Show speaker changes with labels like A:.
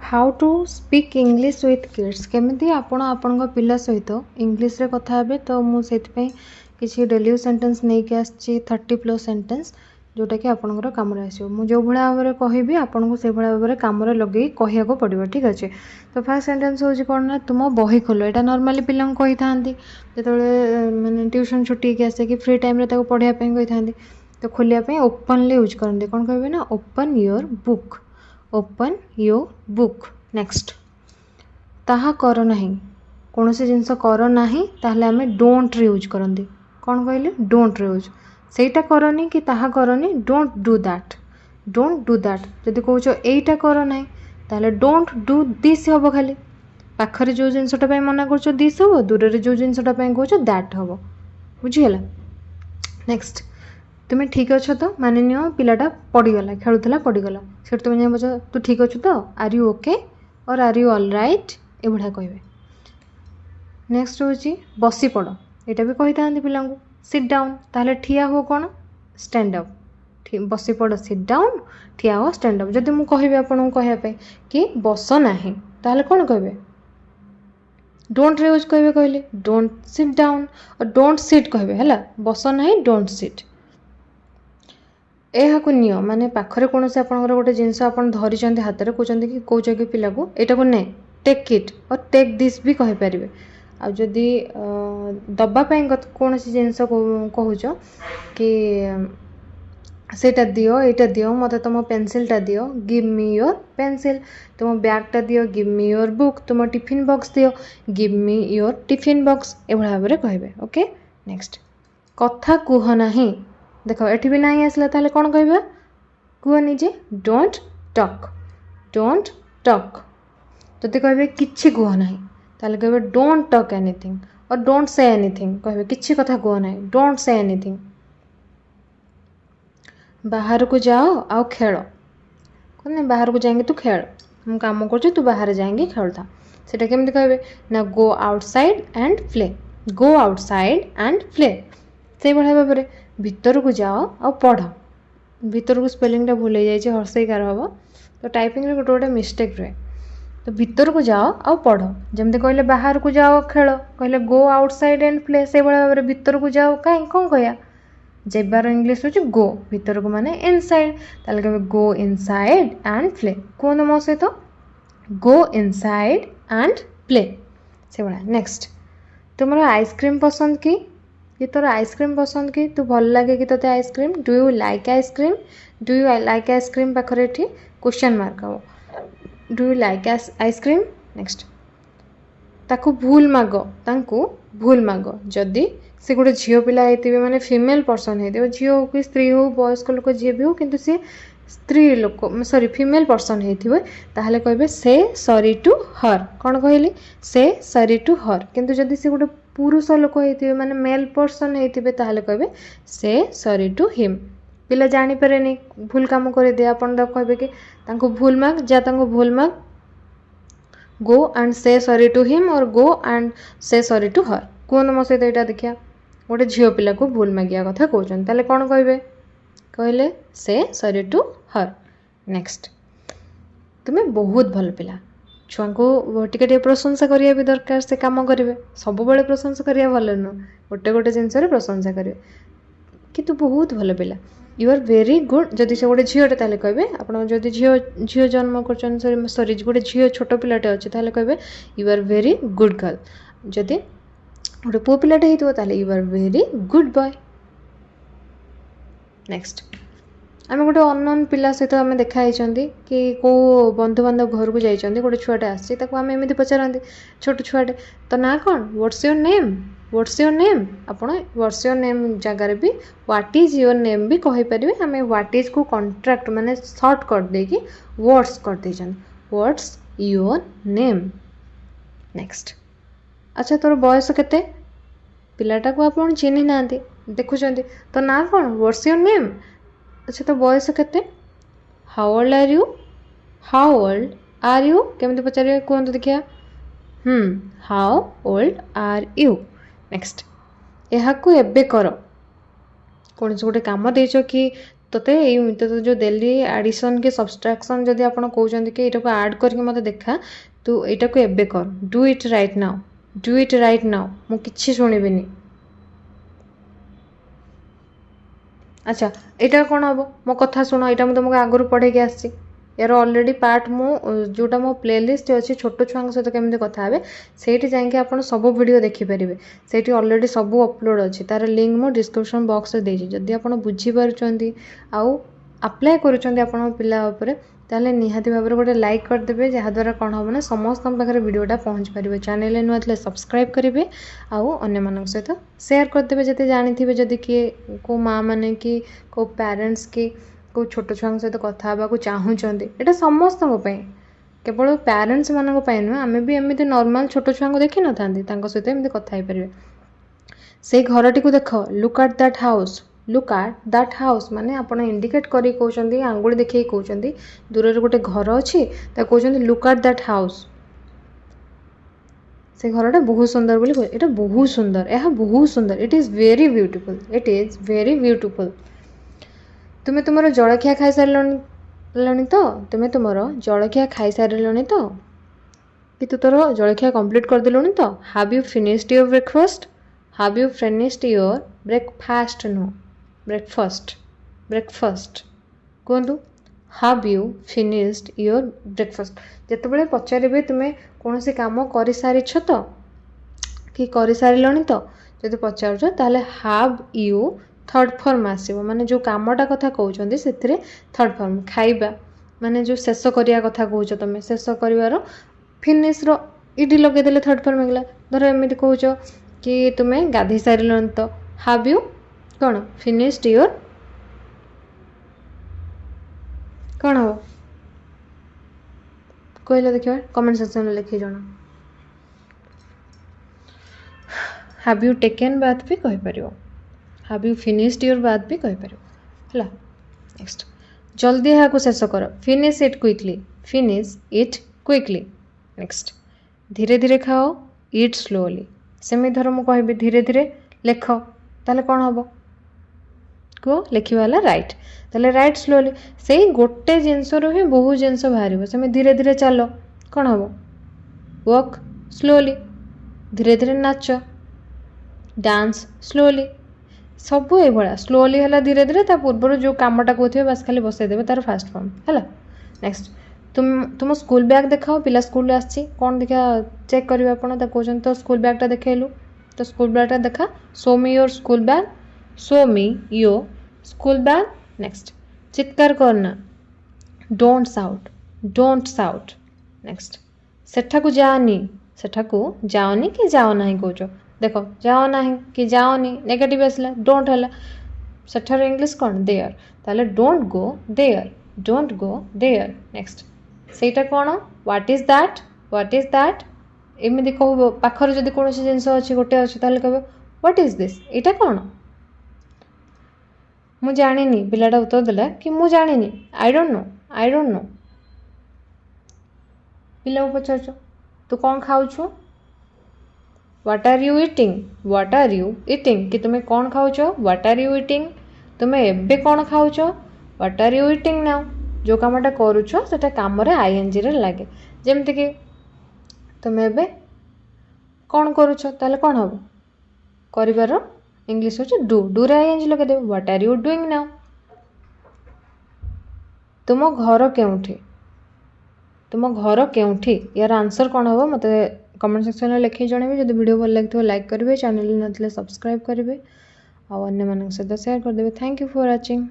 A: How to speak English with kids केमी आपण आपण पिला सहित इंग्लिश रे कथा हे तो मुझे किसी डेली सेंटेंस नहीं कि आसी 30+ सेंटेंस जोटा कि आपंकर कम आसो मुझे भाव में कहबी आपन को से भाव में कम लगे कहया को पड़ो ठीक अच्छे। तो फास्ट सेंटेंस हूँ कौन ना तुम बही खोल यहाँ नॉर्मली पिला कही था जो मैंने ट्यूशन छुट्टी की आसे कि फ्री टाइम पढ़ाई कही था तो खोलिया ओपनली यूज करते कौन कहे ना open your book open your book. Next ताहा कर नहीं कौन सी जिनस कर नहीं ताहले आमे डोंट रे यूज करते कौन कहले डोंट रे यूज सेटा करनी कि ताहा करनी डोंट डू दैट जदि कौच एटा कर नहीं ताहले डोंट डू दिस हम खाली पाखरे जो जिनसटा मना कर दिस हम दूर से जो जिनसटा कौच दैट हम बुझीगला। नेक्स्ट तुम्हें ठीक अच्छे तो मान नियो पिलाटा पड़गला खेलुला पड़गला से तुम जाए पचार तू ठीक अच्छु तो आर यू ओके और आर यू ऑल राइट ये भाया कहे। नेक्स्ट हूँ बसी पड़ यहाँ भी कही था पिला सिट डाउन ताहले ठिया हो कौन स्टैंड अप बसी पड़ सिट डाउन ठिया हो स्टैंड अप जदि मुझे कहि आपन को कहवाई कि बस नहीं ताहले कौन कहे डोंट रे यूज कहे कहले डोंट सिट डाउन और डोंट सिट कहे है बस नहीं डोंट सिट यह नियो माने पाखरे कौन से आपंकर गोटे जिनस आप धरी हाथ में कहते कि कौच कि पिला को यहाँ को ने टेक इट और टेक दिस भी कहींपर आदि दबापाई कौन सी जिनस कहूच कि सेटा दियो एटा दियो मत तुम पेनसिलटा दियो गिव मी योर पेनसिल तुम बैगटा दियो गिव मी योर बुक तुम टिफिन बॉक्स दियो give me your tiffin box ए भाव में कहे। ओके नेक्स्ट कथा कुह नहीं देख एठी भी नहीं आसला ताले कौन कहबा कुह निजे डोंट टॉक जदि कहबे किछि कुह नहीं ताले कहबे डोंट टॉक एनीथिंग और डोंट से एनीथिंग कहबे किछि कथा कुह नहीं डोंट से एनीथिंग। बाहर को जाओ आओ खेल कौन बाहर को जाएंगे तू खेल हम काम कर तू बाहर जाएंगे खेलता सेटा केमती कहबे ना गो आउटसाइड एंड प्ले से भाया भाव में भीतर को जाओ आ पढ़ भीतर को स्पेलिंगटा भूल जाइए हर्षईकार हम तो टाइपिंग गोटे गोटे मिस्टेक रहे तो भीतर को जाओ आ पढ़ जमती कहले बाहर को जाओ खेल कहले गो आउटसाइड एंड प्ले से भाया भाव में भीतर को जाओ कहीं कौन कह जेबार इंग्लिश हूँ गो भीतर को माने इनसाइड ताले कहे गो इनसाइड एंड प्ले कौन मो सहित गो इनसाइड एंड प्ले से भाया। नेक्स्ट तुम्हारा आइसक्रीम पसंद कि तोर आइसक्रीम पसंद कि तू भल लगे कि तोते ice cream do you like ice cream पाखरे ये क्वेश्चन मार्क हम do you like ice cream. Next ताकू भूल माग जदि से गोटे झील पिला होते माने फीमेल पर्सन होते झी हो कि स्त्री हो वयस्क लोक जी भी हो किंतु सी स्त्री लोक सॉरी फीमेल पर्सन होते ताहले कहबे से सॉरी टू हर कौन कहली से सॉरी टू हर किंतु जदि से गोटे पुरुष लोक होते माने मेल पर्सन होते ताहले कहबे से सॉरी टू हिम पिला जानी पारे नहीं भूल काम कर दे आपन कहबे कि तांको भूल माग जा तांको भूल माग गो एंड से सॉरी टू हिम और गो एंड से सॉरी टू हर कौन मो सहित यहाँ देखिया गोटे झील पिला को भूल मागिया कथा कहते ताले कौन कहबे कहले से सॉरी टू हर। नेक्स्ट तुम्हें बहुत भल पिला छुआ को टिके प्रशंसा करिया भी दरकार से काम करेंगे सब बड़े प्रशंसा करिया भल नुह गोटे गोटे जिनस प्रशंसा करेंगे कि तू बहुत भल पिला यू आर वेरी गुड जदि से गोटे झीटे ताले कहबे आपन जदि झील जन्म कर सॉरी गोटे झील छोट पिलाटे अच्छे ताले कहबे you are very good girl जदि गोटे पुओ पिलाटे होइतो ताले you are very good boy. Next आम गोटे अननोन पिला सहित आम देखाई कि कौ बंधु बांधव घर को जाइए गोटे छुआटे आम एमती पचारती छोट छुआटे तो ना कौन व्हाट्स योर नेम आप व्हाट्स योर नेम जगार भी व्हाट इज योर नेम भी कहीपर आम व्हाट इज को कॉन्ट्रैक्ट माने सर्ट कर देकी वर्ड्स कर देछन व्हाट्स योर नेम। नेक्स्ट अच्छा तोर बयस केते पिलाटा को आप चिन्ह ना देखुं तो ना कौन व्हाट्स योर नेम अच्छा तो बयस केते हाउ ओल्ड आर यू केमती पचारे कहतु देखिया how old are you. Next यहाँ को एबे कर कौन से गोटे कम देच कि तोते तो जो देली एडिशन कि सब्सट्रैक्शन जदि आप कहते कि यहाँ को आड करके मत देखा तू यहाँ को एबे कर डू इट राइट नाउ मु किछि शुणिबिनी अच्छा यहाँ कौन हम मो कथा शुण यहाँ मुझे तुमको आगुरी पढ़े आसी यार ऑलरेडी पार्ट मु जोटा मो प्लेलिस्ट अच्छी छोट छुआ सहित केमी कथा हे से जाकि आप सब वीडियो देखिपारे से ऑलरेडी सब अपलोड अच्छी तार लिंक मु डिस्क्रिप्शन बॉक्स देती जदि आप बुझीपार आउ अप्लाई कर पिला ताले निहाती भाव में गोटे लाइक करदे जहाद्वारा कौन हम ना समस्त पाखे वीडियोटा पहुँच पारे चैनल नुआ थे सब्सक्राइब करेंगे आउ अन्य सहित शेयर करदे जब जानी जदि किए को माँ मैंने कि को पेरेंट्स की को छोट छुआ सहित कथा हाँ चाहूँगी यहाँ समस्त केवल पेरेंट्स मानक नुह आम भी एमती नॉर्मल छोट छुआ को देखी न था सहित एमती कथा पारे से घरटी को देख लुक एट दैट हाउस माने आपण इंडिकेट करी कहउछंदी आंगुली देखै कहउछंदी दूर रे गोटे घर अछि ता कहउछंदी लुक एट दैट हाउस से घरटा बहुत सुंदर बोली एटा बहुत सुंदर यह बहुत सुंदर इट इज वेरी ब्यूटीफुल तुमे तुमरो जलखिया खाई सारलनी तो तुमे तुमरो जलखिया खाई सारलनी तो कि तू तोर जलखिया कंप्लीट कर देलुनी तो have you finished your breakfast no breakfast कहतु have you finished your breakfast जिते पचारे तुम्हें कौन सी काम कर सारी तो कि कर सारे तो जब पचार ताले हाव यू थर्ड फॉर्म आसो माने जो कामटा कथा कहते से थर्ड फॉर्म खाइबा माने जो शेष करिया कथा कहूच तुम शेष कर फिनिश इडी लगेदेले थर्ड फॉर्म होगा धर एमती कहूच कि तुम्हें गाधे सारे तो हाव यू कौन फिनिश्ड योर कौन हम कहले देखिए कमेंट सेक्शन में लिखी जाना हैव यू टेकन बाथ भी कहीपर have you finished your bath भी कहीपर है नेक्स्ट जल्दी यहाँ शेष कर फिनिश इट क्विकली नेक्स्ट धीरे धीरे खाओ इट स्लोली सेमि धर मु कहि धीरे धीरे लेख ताले कौन हम को लिखवाला राइट ताले राइट स्लोली से गोटे जिनस ही बहुत जिनस बाहर से धीरे धीरे चल कौन हम वॉक स्लोली धीरे धीरे नाच डांस स्लोली सब ये स्लोली है धीरे धीरे पूर्व जो कामटा कहते बस खाली बसईदे तार फास्ट फॉर्म है नेक्स्ट तुम स्कूल बैग देखाओ पिला स्कूल आसी कौन देखा चेक करेंगे आपड़ कहते तो स्कूल बैगटा देखलु तो स्कूल बैगटा देखा show me your school bag next चित्कार करना डोंट साउट नेक्स्ट सेठाकू जाओनी कि जाओ ना कौच देख जाओ ना कि जाओनी नेगेटिव आसला डोंट है सेठार इंग्लिश कौन देयर ताले डोंट गो देयर नेक्स्ट सेटा कौन व्हाट इज दैट एमती कह पाखर जदि कौन जिनस अच्छी गोटे अच्छे ताले कह व्हाट इज दिस यहाँ कौन मु जानी पिलाटा उत्तर देला कि मु जानी आई डोंट नो पिला पचार तू कौन खाऊछ व्हाट आर यू इटिंग कि तुम्हें कौन खाऊछ व्हाट आर यू इटिंग तुम्हें एबे कौन खाऊछ what are you eating now जो कामटा करुछ सेटा काम रे आईएनजी रे लागे जेमति कि तुम्हें एबे कौन करुछ ताले कौन हम करिवार इंग्लिश होची डू रे आईएनजी लगे देबो what are you doing now तुम घर केउठी यार आंसर कौन हम मत कमेंट सेक्शन में लिखी जणेबे जदि वीडियो भल लगे लाइक करेंगे चैनल न सब्सक्राइब करेंगे और अन्य सहित शेयर करदे थैंक यू फॉर वाचिंग।